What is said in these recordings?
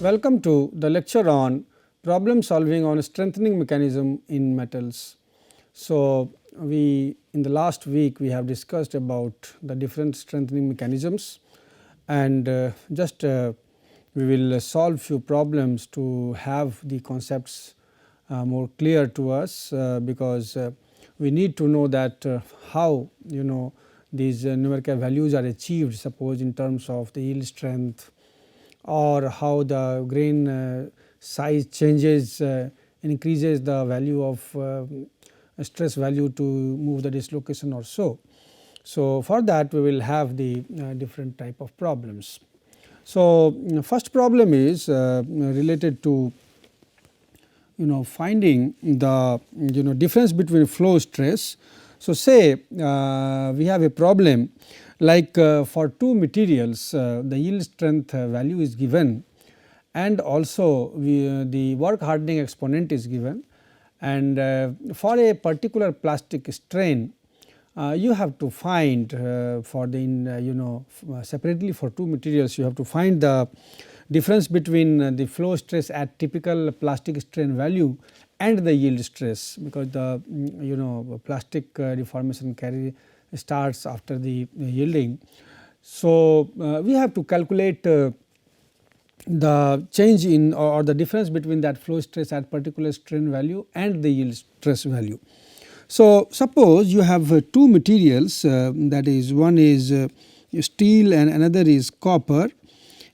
Welcome to the lecture on problem solving on strengthening mechanism in metals. So, we in the last week we have discussed about the different strengthening mechanisms, and we will solve few problems to have the concepts more clear to us, because we need to know that how these numerical values are achieved, suppose in terms of the yield strength, or how the grain size changes, increases the value of stress value to move the dislocation or so. So, for that we will have the different type of problems. So, first problem is related to finding the difference between flow stress. So, say we have a problem like for two materials, the yield strength value is given, and also the work hardening exponent is given, and for a particular plastic strain you have to find for the separately for two materials you have to find the difference between the flow stress at typical plastic strain value and the yield stress, because the plastic deformation starts after the yielding. So, we have to calculate the change in or the difference between that flow stress at particular strain value and the yield stress value. So, suppose you have two materials, that is, one is steel and another is copper,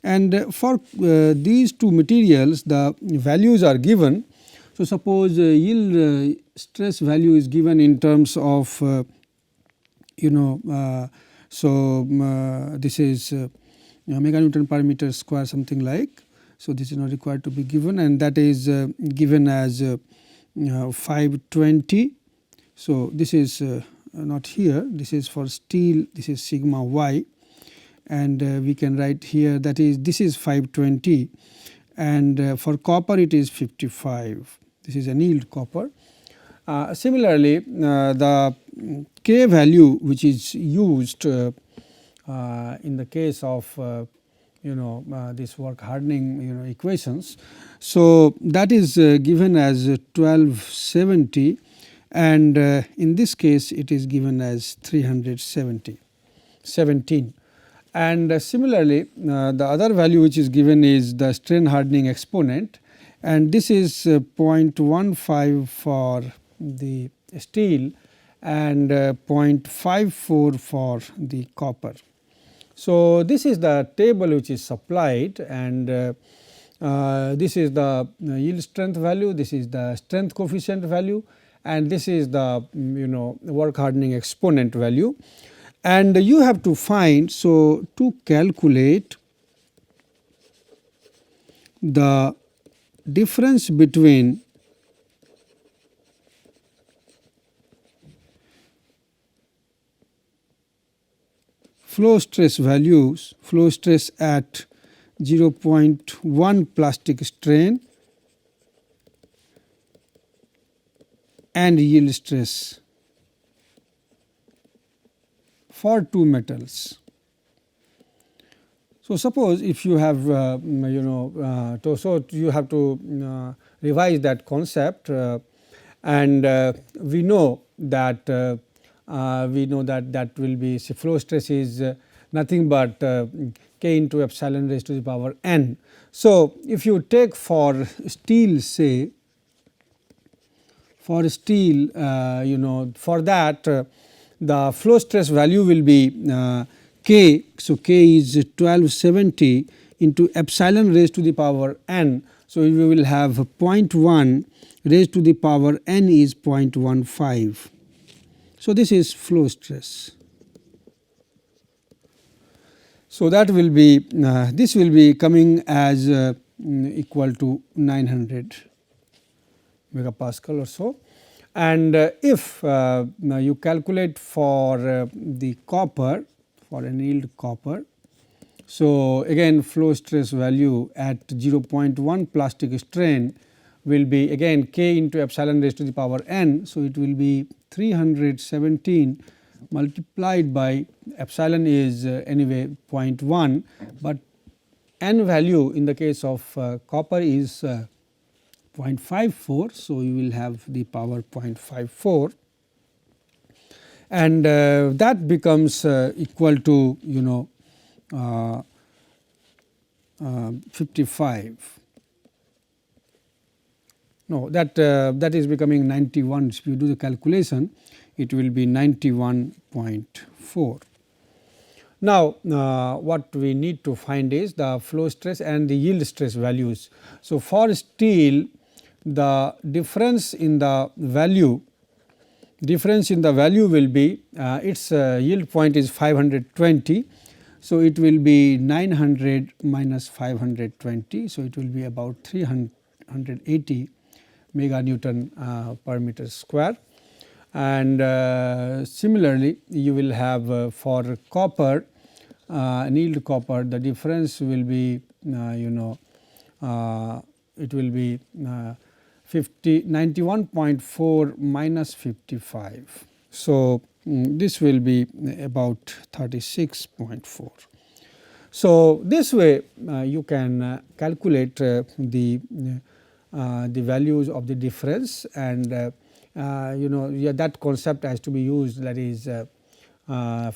and for these two materials the values are given. So, suppose yield stress value is given in terms of this is meganewton per meter square, something like. So, this is not required to be given, and that is given as 520. So, this is not here, this is for steel, this is sigma y, and we can write here that is this is 520, and for copper it is 55. This is annealed copper. Similarly, the K value which is used in the case of this work hardening equations. So, that is given as 1270, and in this case it is given as 317. And similarly, the other value which is given is the strain hardening exponent, and this is 0.15 for the steel and 0.54 for the copper. So, this is the table which is supplied, and this is the yield strength value, this is the strength coefficient value, and this is the work hardening exponent value, and you have to find. So, to calculate the difference between flow stress values, flow stress at 0.1 plastic strain and yield stress for two metals. So, suppose if you have so you have to revise that concept, and we know that that will be, say, flow stress is nothing but K into epsilon raised to the power n. So, if you take for steel, say for steel for that the flow stress value will be K. So, K is 1270 into epsilon raised to the power n. So, we will have 0.1 raised to the power n is 0.15. So, this is flow stress. So, that will be this will be coming as equal to 900 megapascal or so. And if you calculate for the copper, for annealed copper, so again flow stress value at 0.1 plastic strain will be again K into epsilon raised to the power n. So, it will be 317 multiplied by epsilon is anyway 0.1, but n value in the case of copper is 0.54. So, you will have the power 0.54 and that becomes equal to 55. No, that is becoming 91. If you do the calculation, it will be 91.4. Now, what we need to find is the flow stress and the yield stress values. So, for steel, the difference in the value will be its yield point is 520. So, it will be 900 minus 520. So, it will be about 380 mega Newton per meter square. And similarly, you will have for copper, annealed copper, the difference will be it will be 91.4 minus 55. So, this will be about 36.4. So, this way you can calculate the values of the difference, and that concept has to be used, that is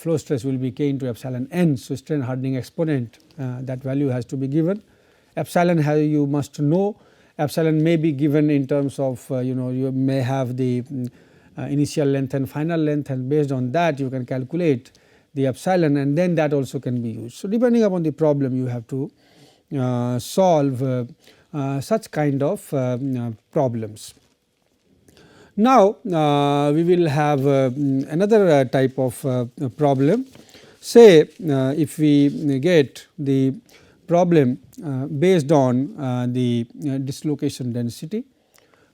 flow stress will be K into epsilon n. So, strain hardening exponent, that value has to be given. Epsilon you must know, epsilon may be given in terms of you may have the initial length and final length, and based on that you can calculate the epsilon, and then that also can be used. So, depending upon the problem, you have to solve such kind of problems. Now, we will have another type of problem. Say if we get the problem based on the dislocation density.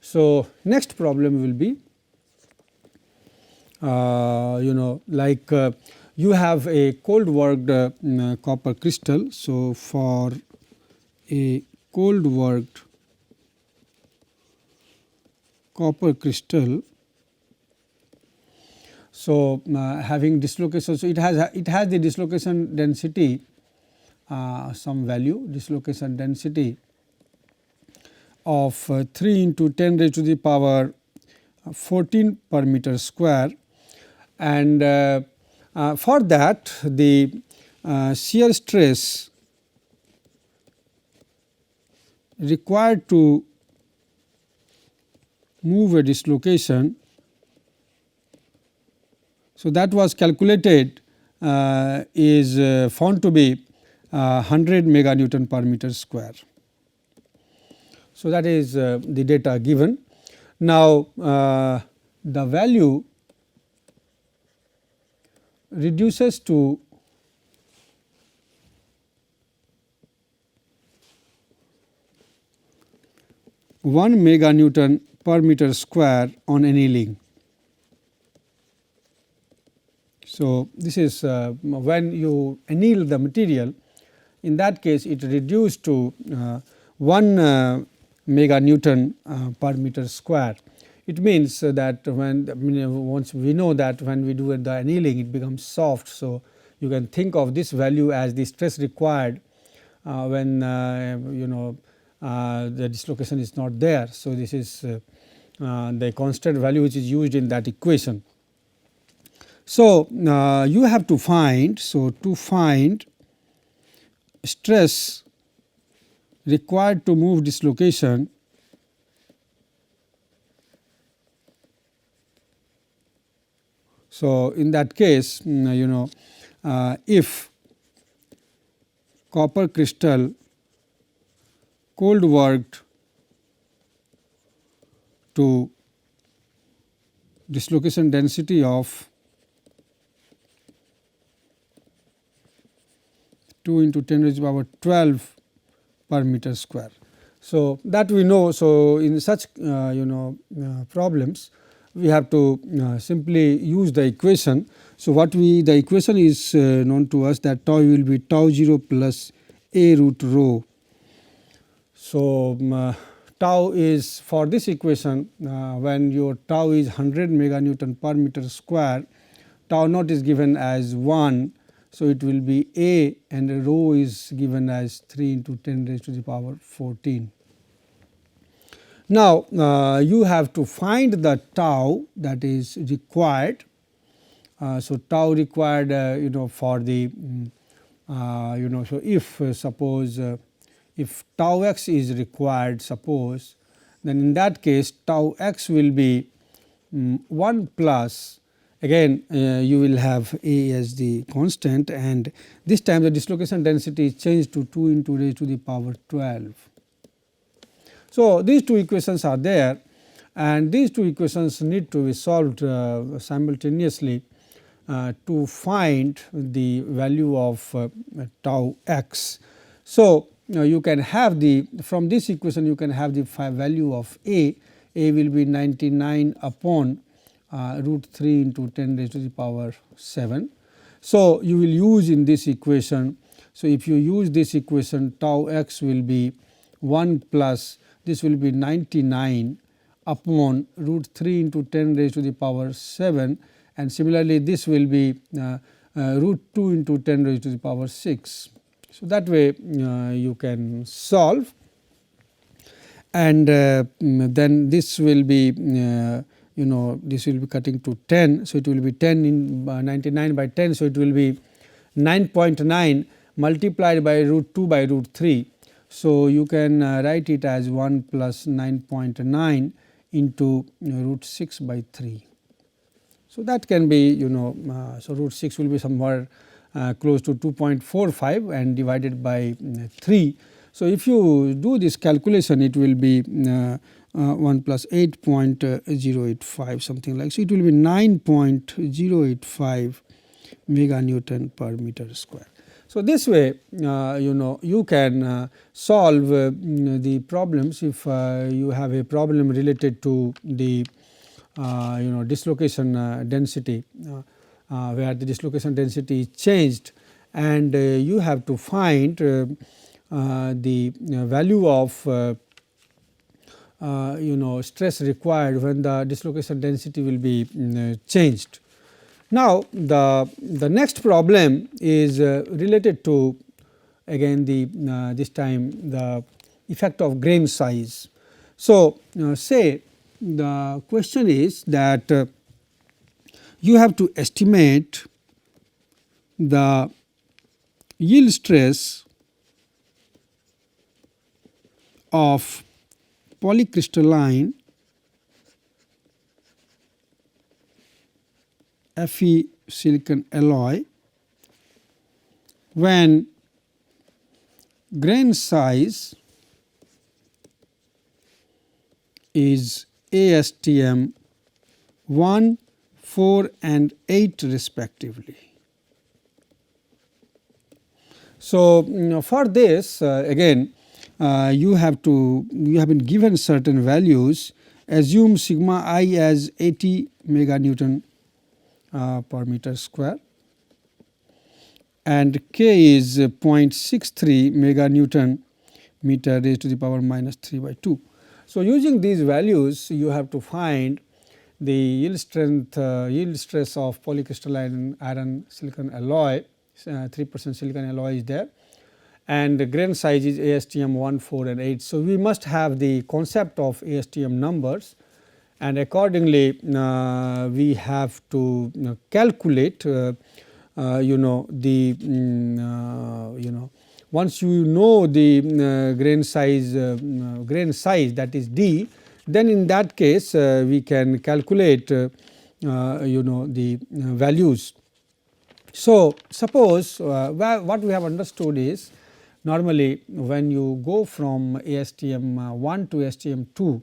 So, next problem will be like you have a cold worked copper crystal. So, for a cold worked copper crystal, so having dislocation, so it has the dislocation density, some value, dislocation density of 3 into 10 raised to the power 14 per meter square, and for that the shear stress required to move a dislocation. So, that was calculated is found to be 100 mega Newton per meter square. So, that is the data given. Now, the value reduces to one mega Newton per meter square on annealing. So, this is when you anneal the material, in that case it reduced to 1 mega Newton per meter square. It means that when once we know that when we do the annealing, it becomes soft. So, you can think of this value as the stress required when the dislocation is not there. So, this is the constant value which is used in that equation. So, you have to find, so to find stress required to move dislocation, so in that case if copper crystal cold worked to dislocation density of 2 into 10 raised to the power 12 per meter square. So, that we know. So, in such problems we have to simply use the equation. So, the equation is known to us that tau will be tau 0 plus a root rho. So, tau is for this equation when your tau is 100 mega Newton per meter square, tau naught is given as 1. So, it will be A and rho is given as 3 into 10 raised to the power 14. Now, you have to find the tau that is required. So, tau required for the so if suppose if tau x is required, suppose, then in that case tau x will be 1 plus, again you will have A as the constant, and this time the dislocation density is changed to 2 into raised to the power 12. So, these two equations are there, and these two equations need to be solved simultaneously to find the value of tau x. So, you can have the, from this equation you can have the value of A will be 99 upon root 3 into 10 raised to the power 7. So, you will use in this equation. So, if you use this equation, tau x will be 1 plus, this will be 99 upon root 3 into 10 raised to the power 7, and similarly this will be root 2 into 10 raised to the power 6. So, that way you can solve, and then this will be this will be cutting to 10. So, it will be 10 in 99 by 10. So, it will be 9.9 multiplied by root 2 by root 3. So, you can write it as 1 plus 9.9 into root 6 by 3. So, that can be so root 6 will be somewhere close to 2.45 and divided by 3. So, if you do this calculation, it will be 1 plus 8.085 something like. So, it will be 9.085 mega Newton per meter square. So, this way you can solve the problems if you have a problem related to the dislocation density, where the dislocation density is changed, and you have to find the value of stress required when the dislocation density will be changed. Now, the next problem is related to, again, the this time the effect of grain size. So, say the question is that you have to estimate the yield stress of polycrystalline Fe silicon alloy when grain size is ASTM 1, 4 and 8 respectively. So, for this again you have been given certain values. Assume sigma I as 80 mega Newton per meter square, and K is 0.63 mega Newton meter raised to the power minus 3 by 2. So, using these values you have to find the yield strength, yield stress of polycrystalline iron silicon alloy, 3% silicon alloy is there, and the grain size is ASTM 1, 4 and 8. So, we must have the concept of ASTM numbers, and accordingly we have to calculate once you know the grain size that is D, then in that case we can calculate the values. So, suppose what we have understood is, normally when you go from ASTM 1 to ASTM 2,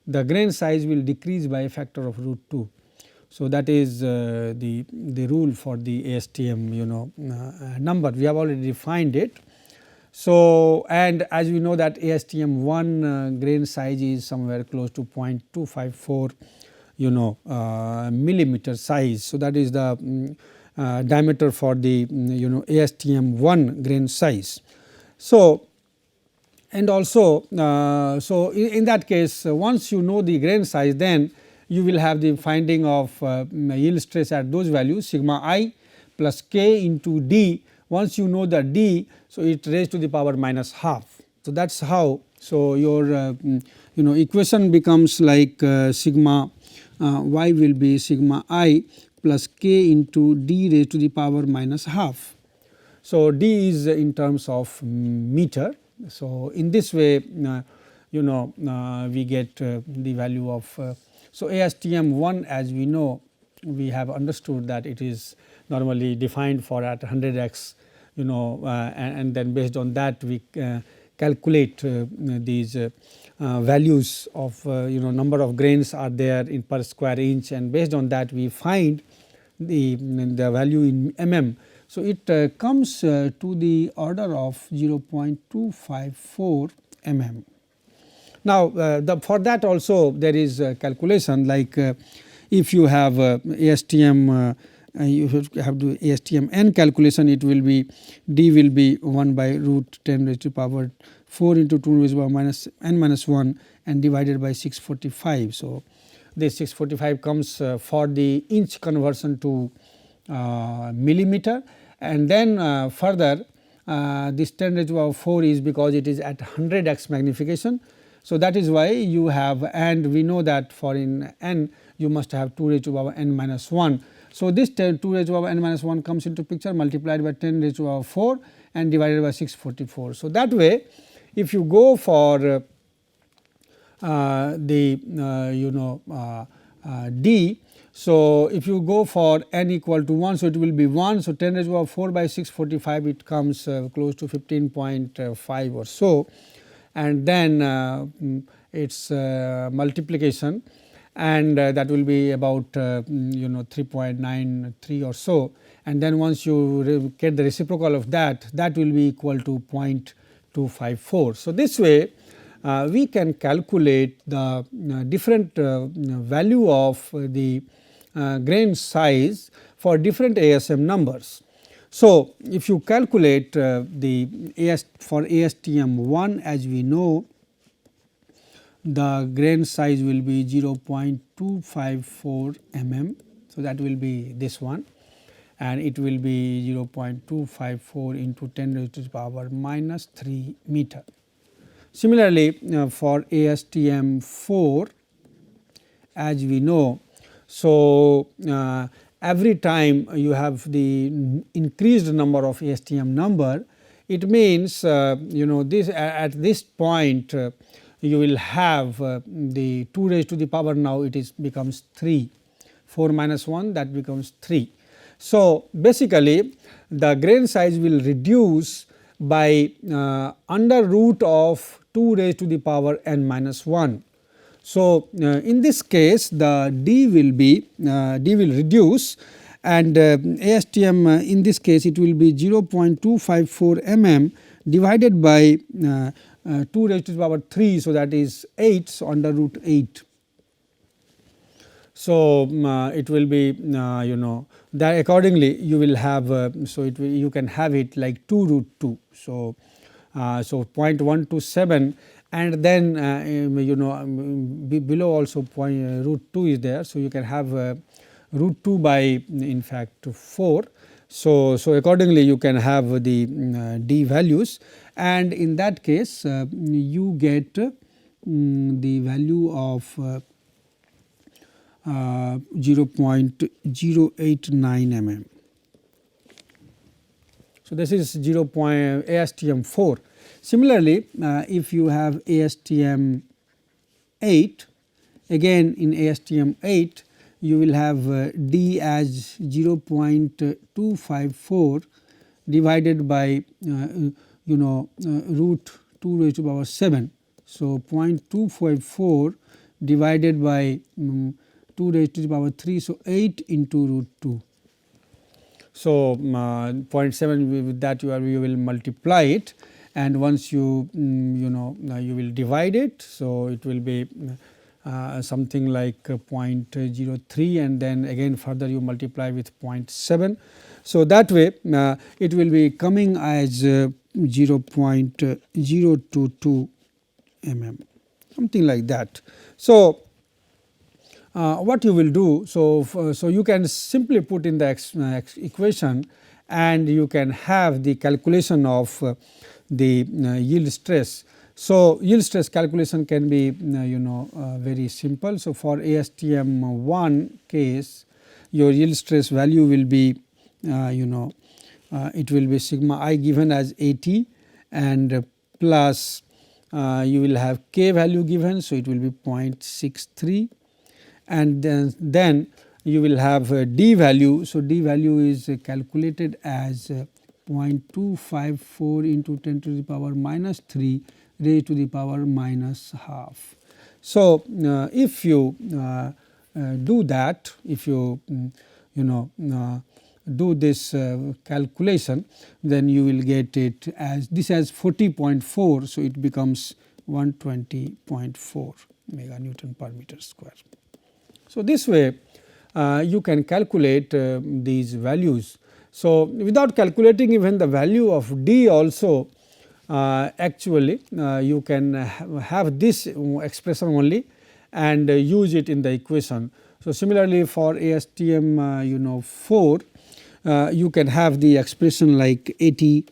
the grain size will decrease by a factor of root 2. So, that is the rule for the ASTM number. We have already defined it. So, and as we know that ASTM 1 grain size is somewhere close to 0.254 millimeter size. So, that is the diameter for the ASTM 1 grain size. So, and also so in that case once you know the grain size, then you will have the finding of yield stress at those values sigma I plus k into d. Once you know the d, so it raised to the power minus half. So that is how. So your equation becomes like sigma y will be sigma I plus k into d raised to the power minus half. So d is in terms of meter. So in this way we get the value of so ASTM 1, as we know, we have understood that it is normally defined for at 100x, and then based on that we calculate these values of number of grains are there in per square inch, and based on that we find the value in mm. So it comes to the order of 0.254 mm. Now for that also there is a calculation, like if you have ASTM you have to ASTM n calculation, it will be d will be 1 by root 10 raised to the power 4 into 2 raised to the power minus n minus 1 and divided by 645. So this 645 comes for the inch conversion to millimeter, and then further this 10 raised to the power 4 is because it is at 100x magnification. So that is why you have, and we know that for in n you must have 2 raised to the power n minus 1. So this 2 raised to the power n minus 1 comes into picture, multiplied by 10 raised to the power 4 and divided by 644. So that way if you go for d, so if you go for n equal to 1, so it will be 1. So 10 raised to the power 4 by 645, it comes close to 15.5 or so, and then its multiplication, and that will be about 3.93 or so, and then once you get the reciprocal of that, that will be equal to 0.254. So this way we can calculate the different value of the grain size for different ASM numbers. So if you calculate for ASTM 1, as we know, the grain size will be 0.254 mm. So that will be this one, and it will be 0.254 into 10 raised to the power minus 3 meter. Similarly for ASTM 4, as we know, so every time you have the increased number of ASTM number, it means this at this point you will have the 2 raised to the power, now it is becomes 3, 4 minus 1, that becomes 3. So basically the grain size will reduce by under root of 2 raised to the power n minus 1. So in this case the d will reduce, and ASTM in this case it will be 0.254 mm divided by 2 raised to the power 3, so that is 8, so under root 8. So it will be that accordingly you will have you can have it like 2 root 2. So 0.127, and then below also root 2 is there. So you can have root 2 by in fact 4. So accordingly you can have the d values, and in that case you get the value of 0.089 mm. So this is ASTM 4. Similarly if you have ASTM 8, again in ASTM 8 you will have d as 0.254 divided by root 2 raised to the power 7. So 0.254 divided by 2 raised to the power 3, so 8 into root 2. So 0.7, with that you will multiply it, and once you you will divide it, so it will be something like 0.03, and then again further you multiply with 0.7. So that way it will be coming as 0.022 mm, something like that. So what you will do, so you can simply put in the equation and you can have the calculation of the yield stress. So, yield stress calculation can be very simple. So, for ASTM 1 case, your yield stress value will be it will be sigma I given as 80 and plus you will have k value given. So, it will be 0.63 and then you will have d value. So, d value is calculated as 0.254 into 10 to the power minus 3 raised to the power minus half. So, if you do that, if you do this calculation, then you will get it as this as 40.4. So, it becomes 120.4 mega Newton per meter square. So, this way you can calculate these values. So, without calculating even the value of d also, actually you can have this expression only and use it in the equation. So, similarly for ASTM 4, you can have the expression like 80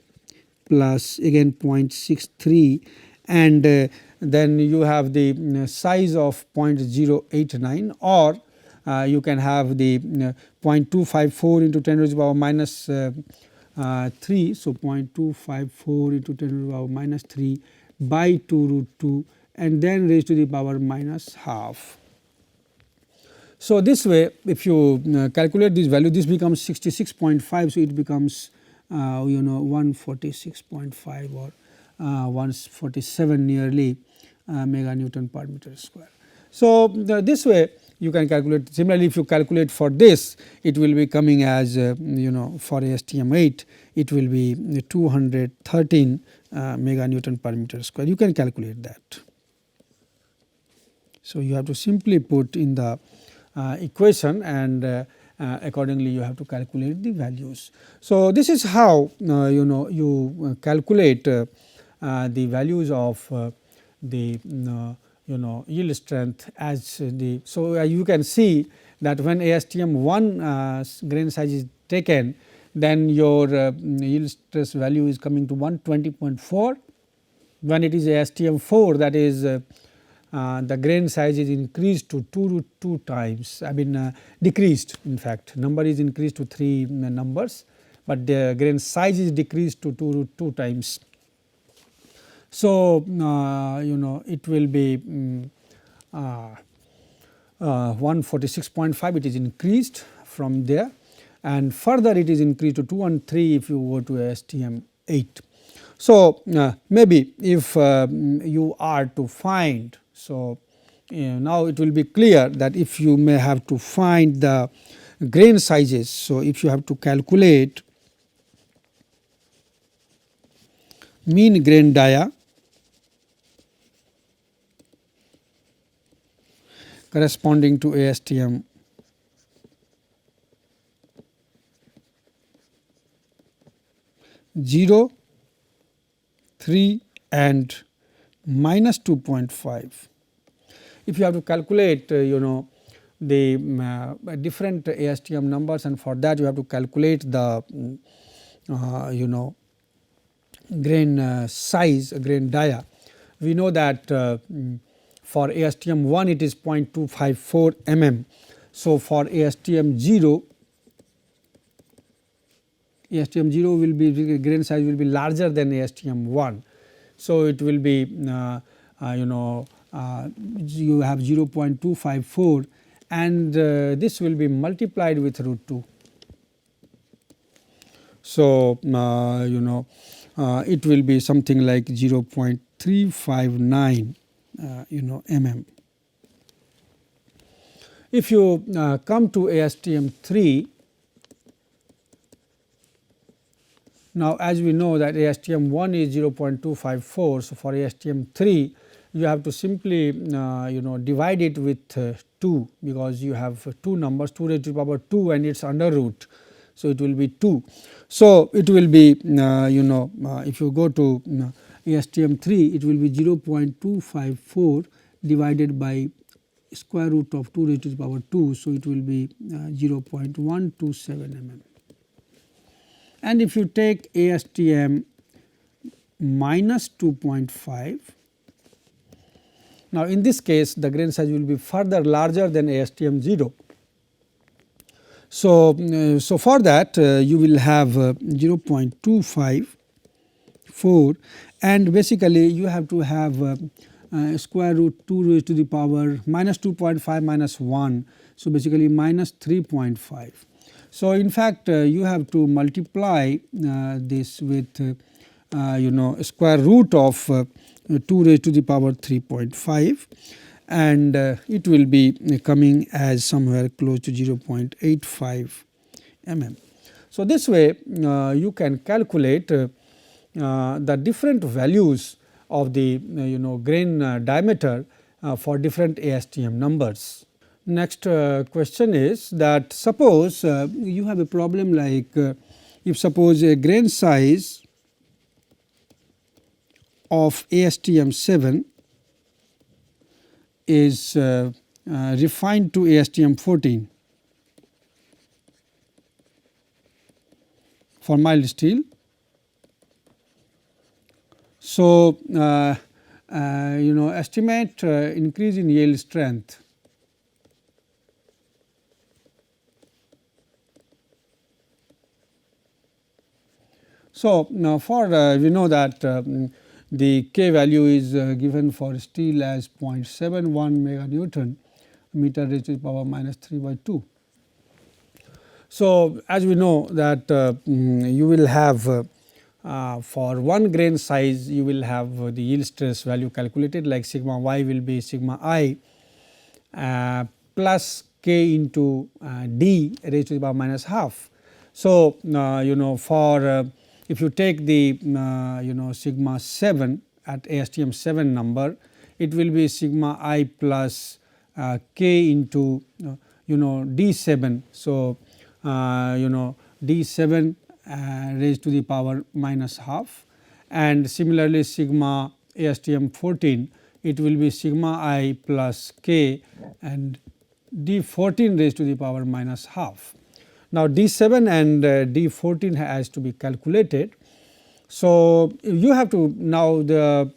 plus again 0.63 and then you have the size of 0.089 or you can have the 0.254 into 10 to the power minus 3. So, 0.254 into 10 to the power minus 3 by 2 root 2 and then raised to the power minus half. So, this way if you calculate this value, this becomes 66.5. So, it becomes 146.5 or 147 nearly mega Newton per meter square. So, this way you can calculate. Similarly, if you calculate for this, it will be coming as for ASTM 8, it will be 213 mega Newton per meter square. You can calculate that. So, you have to simply put in the equation and accordingly you have to calculate the values. So, this is how you calculate the values of the yield strength as the. So, you can see that when ASTM 1 grain size is taken, then your yield stress value is coming to 120.4. When it is ASTM 4, that is the grain size is increased to 2 times, I mean decreased, in fact number is increased to 3 numbers, but the grain size is decreased to 2 times. So, it will be 146.5, it is increased from there and further it is increased to 213 if you go to ASTM 8. So, maybe if you are to find, so now it will be clear that if you may have to find the grain sizes. So, if you have to calculate mean grain dia corresponding to ASTM 0, 3 and minus 2.5. If you have to calculate the different ASTM numbers, and for that you have to calculate the grain size, grain dia. We know that for ASTM 1 it is 0.254 mm. So, for ASTM 0 will be grain size will be larger than ASTM 1. So, it will be you have 0.254 and this will be multiplied with root 2. So, it will be something like 0.359 mm. If you come to ASTM 3, now as we know that ASTM 1 is 0.254. So, for ASTM 3 you have to simply divide it with 2 because you have 2 numbers 2 raised to the power 2 and it is under root. So, it will be 2. So, it will be if you go to ASTM 3 it will be 0.254 divided by square root of 2 raised to the power 2. So, it will be 0.127 mm. And if you take ASTM minus 2.5, now in this case the grain size will be further larger than ASTM 0. So, for that you will have 0.254, and basically you have to have square root 2 raised to the power minus 2.5 minus 1. So, basically minus 3.5. So, in fact you have to multiply this with square root of 2 raised to the power 3.5, and it will be coming as somewhere close to 0.85 mm. So, this way you can calculate the different values of the grain diameter for different ASTM numbers. Next question is that suppose you have a problem like if suppose a grain size of ASTM 7 is refined to ASTM 14 for mild steel. So, estimate increase in yield strength. So, now for we know that the K value is given for steel as 0.71 mega Newton meter raised to the power minus 3 by 2. So, as we know that you will have for one grain size you will have the yield stress value calculated, like sigma y will be sigma I plus K into D raised to the power minus half. So, for if you take the sigma 7 at ASTM 7 number, it will be sigma I plus K into D 7. So, D 7 raised to the power minus half, and similarly sigma ASTM 14, it will be sigma I plus K and D 14 raised to the power minus half. Now, D 7 and D 14 has to be calculated. So, you have to now the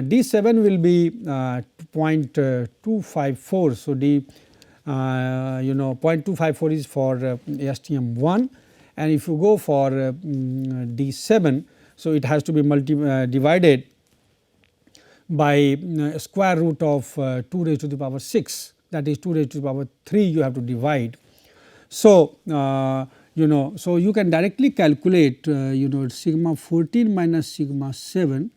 D 7 will be 0.254. So, D 0.254 is for ASTM 1, and if you go for D 7, so it has to be divided by square root of 2 raised to the power 6, that is 2 raised to the power 3 you have to divide. So, so you can directly calculate sigma 14 minus sigma 7,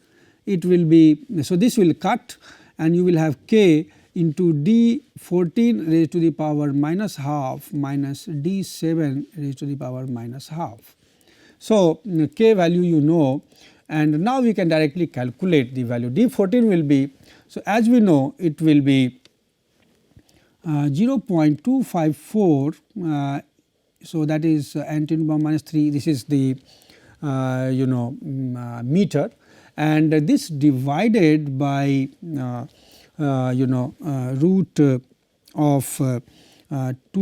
it will be, so this will cut and you will have K into D 14 raised to the power minus half minus D 7 raised to the power minus half. So, K value you know, and now we can directly calculate the value. D 14 will be, so as we know it will be 0.254, so that is n to the power minus 3, this is the meter, and this divided by root of 2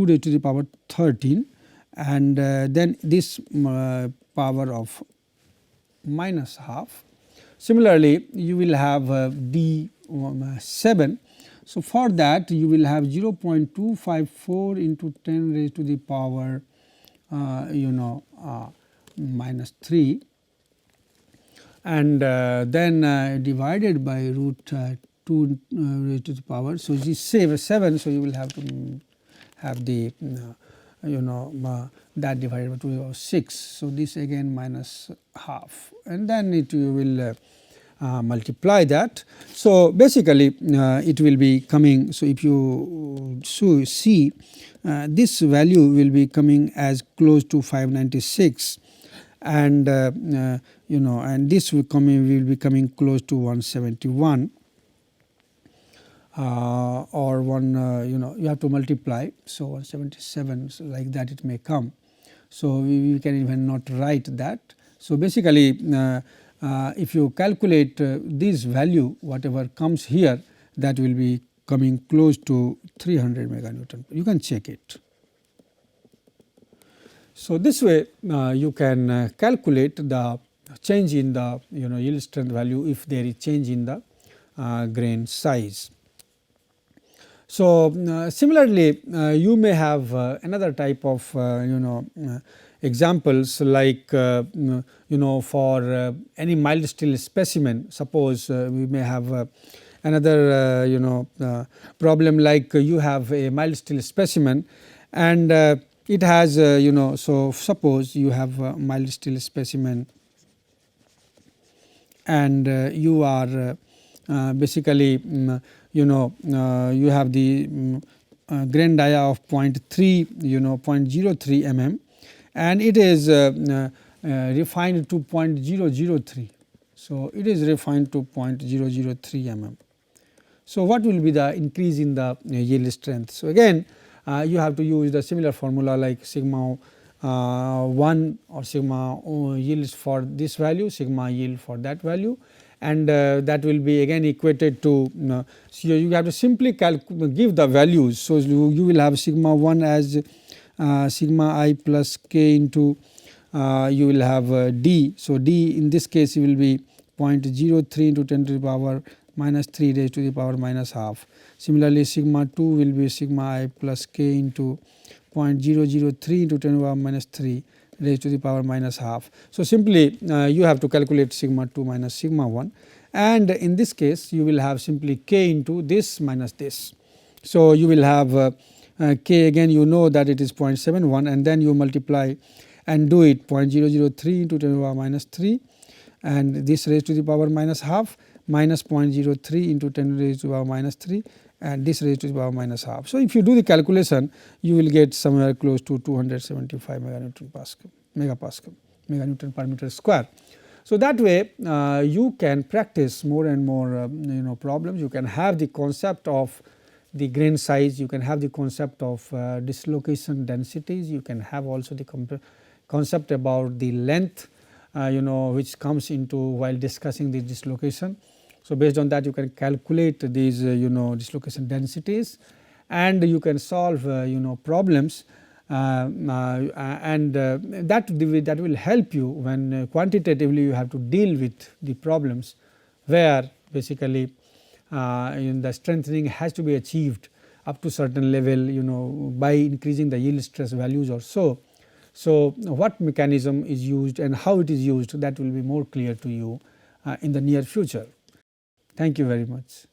raised to the power 13, and then this power of minus half. Similarly, you will have D 7. So, for that you will have 0.254 into 10 raised to the power minus 3, and then divided by root 2 raised to the power. So, this 7, so you will have to have the that divided by 2 to the power 6. So, this again minus half, and then you will multiply that. So, basically it will be coming. So, if you see this value will be coming as close to 596, and and this will be coming close to 171 or you have to multiply. So, 177, so like that it may come. So, we can even not write that. So, basically if you calculate this value, whatever comes here, that will be coming close to 300 meganewton. You can check it. So, this way you can calculate the change in the yield strength value if there is change in the grain size. So, similarly you may have another type of examples like for any mild steel specimen. Suppose we may have another problem like you have a mild steel specimen and it has so suppose you have a mild steel specimen and you are basically you have the grain dia of 0.3 0.03 mm and it is refined to 0.003. So, it is refined to 0.003 mm. So, what will be the increase in the yield strength? So, again you have to use the similar formula like sigma 1 or sigma yields for this value, sigma yield for that value, and that will be again equated to so you have to simply give the values. So, you will have sigma 1 as sigma I plus k into you will have d. So, d in this case will be 0.03 into 10 to the power minus 3 raised to the power minus half. Similarly, sigma 2 will be sigma I plus k into 0.003 into 10 to the power minus 3 raised to the power minus half. So, simply you have to calculate sigma 2 minus sigma 1 and in this case you will have simply k into this minus this. So, you will have k again you know that it is 0.71 and then you multiply and do it 0.003 into 10 to the power minus 3 and this raised to the power minus half minus 0.03 into 10 raised to the power minus 3 and this raised to the power minus half. So, if you do the calculation you will get somewhere close to 275 meganewton per meter square. So, that way you can practice more and more problems. You can have the concept of the grain size, you can have the concept of dislocation densities, you can have also the concept about the length which comes into while discussing the dislocation. So, based on that you can calculate these dislocation densities and you can solve problems and that will help you when quantitatively you have to deal with the problems where basically the strengthening has to be achieved up to certain level by increasing the yield stress values or so. So, what mechanism is used and how it is used, that will be more clear to you in the near future. Thank you very much.